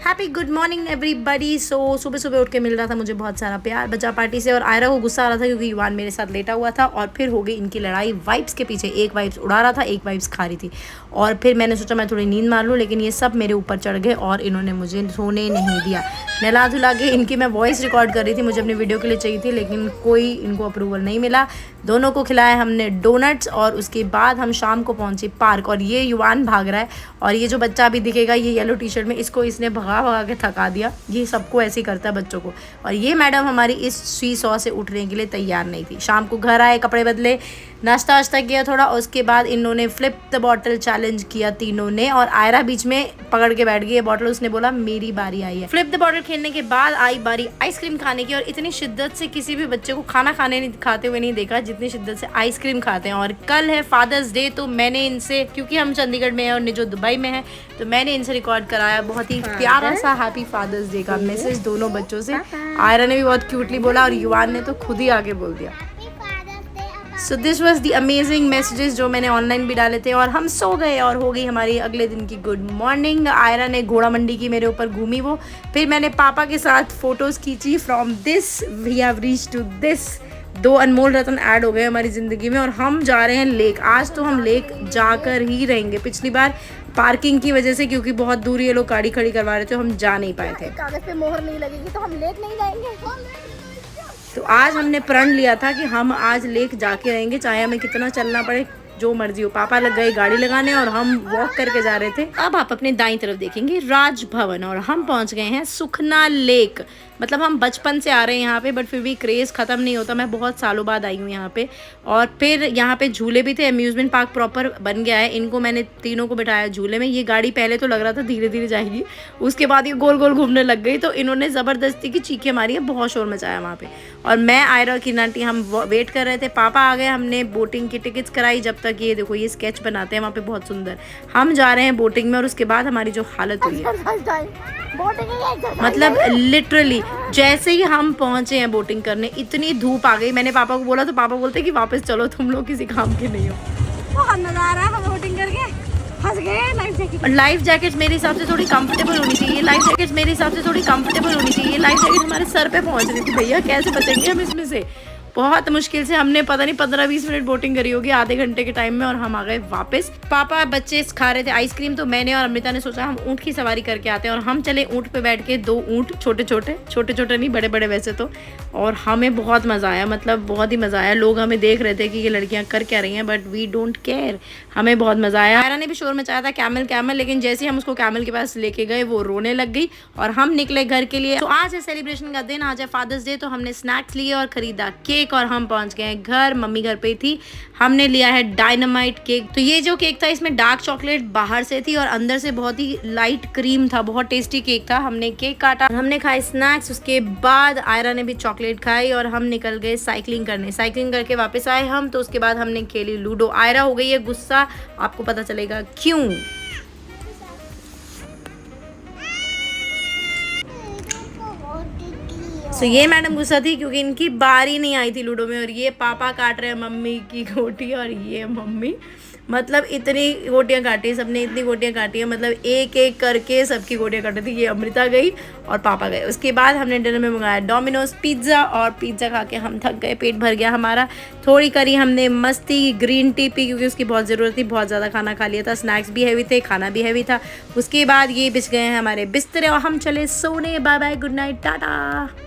Happy good morning everybody. So सुबह सुबह उठ के मिल रहा था मुझे बहुत सारा प्यार बच्चा पार्टी से, और आयरा को गुस्सा आ रहा था क्योंकि युवान मेरे साथ लेटा हुआ था। और फिर हो गई इनकी लड़ाई वाइप्स के पीछे। एक वाइप्स उड़ा रहा था, एक वाइप्स खा रही थी। और फिर मैंने सोचा मैं थोड़ी नींद मार लूँ, लेकिन ये सब मेरे ऊपर चढ़ गए और इन्होंने मुझे सोने नहीं दिया। नहला धुला के इनकी मैं वॉइस रिकॉर्ड कर रही थी, मुझे अपनी वीडियो के लिए चाहिए थी, लेकिन कोई इनको अप्रूवल नहीं मिला। दोनों को खिलाया हमने डोनट्स, और उसके बाद हम शाम को पहुँचे पार्क। और ये युवान भाग रहा है, और ये जो बच्चा अभी दिखेगा ये येलो टी शर्ट में, इसको इसने भगा भगा के थका दिया। ये सबको ऐसे ही करता है बच्चों को। और ये मैडम हमारी इस सी सॉ से उठने के लिए तैयार नहीं थी। शाम को घर आए, कपड़े बदले, नाश्ता वाश्ता किया थोड़ा, और उसके बाद इन्होंने फ्लिप द बॉटल चैलेंज किया तीनों ने। और आयरा बीच में पकड़ के बैठ गई ये बॉटल। उसने बोला मेरी बारी आई है। फ्लिप द बॉटल खेलने के बाद आई बारी आइसक्रीम खाने की। और इतनी शिद्दत से किसी भी बच्चे को खाना खाते हुए नहीं देखा जितनी शिद्दत से आइसक्रीम खाते हैं। और कल है फादर्स डे, तो मैंने इनसे, क्योंकि हम चंडीगढ़ में हैं और निजो दुबई में है, तो मैंने इनसे रिकॉर्ड कराया बहुत ही प्यारा सा हैप्पी फादर्स डे का मैसेज दोनों बच्चों से। आयरा ने भी बहुत क्यूटली बोला और युवान ने तो खुद ही आगे बोल दिया। So this was the amazing messages जो मैंने ऑनलाइन भी डाले थे। और हम सो गए और हो गई हमारी अगले दिन की गुड मॉर्निंग। आयरा ने घोड़ा मंडी की मेरे ऊपर घूमी वो। फिर मैंने पापा के साथ फोटोज़ खींची। From this we have reach to this. 2 अनमोल रत्न ऐड हो गए हमारी ज़िंदगी में, और हम जा रहे हैं लेक। आज तो हम लेक जाकर ही रहेंगे। पिछली बार पार्किंग की वजह से, क्योंकि बहुत दूर ये लोग गाड़ी खड़ी करवा रहे थे, हम जा नहीं पाए थे। कागज पे मोहर नहीं लगेगी तो हम लेक नहीं जाएंगे। तो आज हमने प्रण लिया था कि हम आज लेक जाके रहेंगे, चाहे हमें कितना चलना पड़े, जो मर्जी हो। पापा लग गए गाड़ी लगाने और हम वॉक करके जा रहे थे। अब आप अपने दाईं तरफ देखेंगे राजभवन, और हम पहुंच गए हैं सुखना लेक। मतलब हम बचपन से आ रहे हैं यहाँ पे, बट फिर भी क्रेज़ ख़त्म नहीं होता। मैं बहुत सालों बाद आई हूँ यहाँ पे। और फिर यहाँ पे झूले भी थे, अम्यूज़मेंट पार्क प्रॉपर बन गया है। इनको मैंने तीनों को बिठाया झूले में। ये गाड़ी पहले तो लग रहा था धीरे धीरे जाएगी, उसके बाद ये गोल गोल घूमने लग गई, तो इन्होंने ज़बरदस्ती की चीखें मारी है, बहुत शोर मचाया वहाँ पे। और मैं, आयरा और किन्नाटी हम वेट कर रहे थे। पापा आ गए, हमने बोटिंग की टिकट्स कराई। जब तक ये देखो ये स्केच बनाते हैं वहाँ पे बहुत सुंदर। हम जा रहे हैं बोटिंग में, और उसके बाद हमारी जो हालत हुई है, मतलब लिटरली जैसे ही हम पहुंचे हैं बोटिंग करने, इतनी धूप आ गई। मैंने पापा को बोला तो पापा बोलते कि वापस चलो, तुम लोग किसी काम के नहीं हो। बहुत मजा आ रहा है, हम बोटिंग करके हंस गए। लाइफ जैकेट मेरे हिसाब से थोड़ी कंफर्टेबल होनी चाहिए। लाइफ जैकेट मेरे हिसाब से थोड़ी कंफर्टेबल होनी चाहिए। लाइफ जैकेट हमारे सर पे पहुंच रही थी। भैया कैसे बचेंगे हम इसमें से? बहुत मुश्किल से हमने पता नहीं 15-20 मिनट बोटिंग करी होगी, आधे घंटे के टाइम में, और हम आ गए वापस। पापा बच्चे खा रहे थे आइसक्रीम, तो मैंने और अमृता ने सोचा हम ऊँट की सवारी करके आते हैं। और हम चले ऊँट पे बैठ के। 2 ऊँट, छोटे छोटे नहीं, बड़े बड़े वैसे तो। और हमें बहुत मज़ा आया, मतलब बहुत ही मज़ा आया। लोग हमें देख रहे थे कि ये लड़कियाँ कर क्या रही हैं, बट वी डोंट केयर। हमें बहुत मज़ा आया। आयरा ने भी शोर मचाया था कैमल कैमल, लेकिन जैसे हम उसको कैमल के पास लेके गए वो रोने लग गई, और हम निकले घर के लिए। तो आज है सेलिब्रेशन का दिन, आज है फादर्स डे। तो हमने स्नैक्स लिए और ख़रीदा केक, और हम पहुँच गए घर। मम्मी घर पे थी। हमने लिया है डायनामाइट केक। तो ये जो केक था इसमें डार्क चॉकलेट बाहर से थी और अंदर से बहुत ही लाइट क्रीम था। बहुत टेस्टी केक था। हमने केक काटा, हमने खाए स्नैक्स। उसके बाद आयरा ने भी चॉकलेट खाई, और हम निकल गए साइकिलिंग करने। साइकिलिंग करके वापस आए हम, तो उसके बाद हमने खेली लूडो। आयरा हो गई है गुस्सा, आपको पता चलेगा क्यों। तो ये मैडम गुस्सा थी क्योंकि इनकी बारी नहीं आई थी लूडो में। और ये पापा काट रहे हैं मम्मी की गोटी, और ये मम्मी, मतलब इतनी गोटियाँ काटी, सबने इतनी गोटियाँ काटी है, मतलब एक एक करके सबकी गोटियाँ काटी थी। ये अमृता गई और पापा गए। उसके बाद हमने डिनर में मंगाया डोमिनोज पिज़्ज़ा, और पिज़्ज़ा खा के हम थक गए, पेट भर गया हमारा। थोड़ी करी हमने मस्ती, ग्रीन टी पी क्योंकि उसकी बहुत ज़रूरत थी। बहुत ज़्यादा खाना खा लिया था, स्नैक्स भी हैवी थे, खाना भी हैवी था। उसके बाद ये बिछ गए हैं हमारे बिस्तरे, और हम चले सोने। Bye bye, good night, Tata.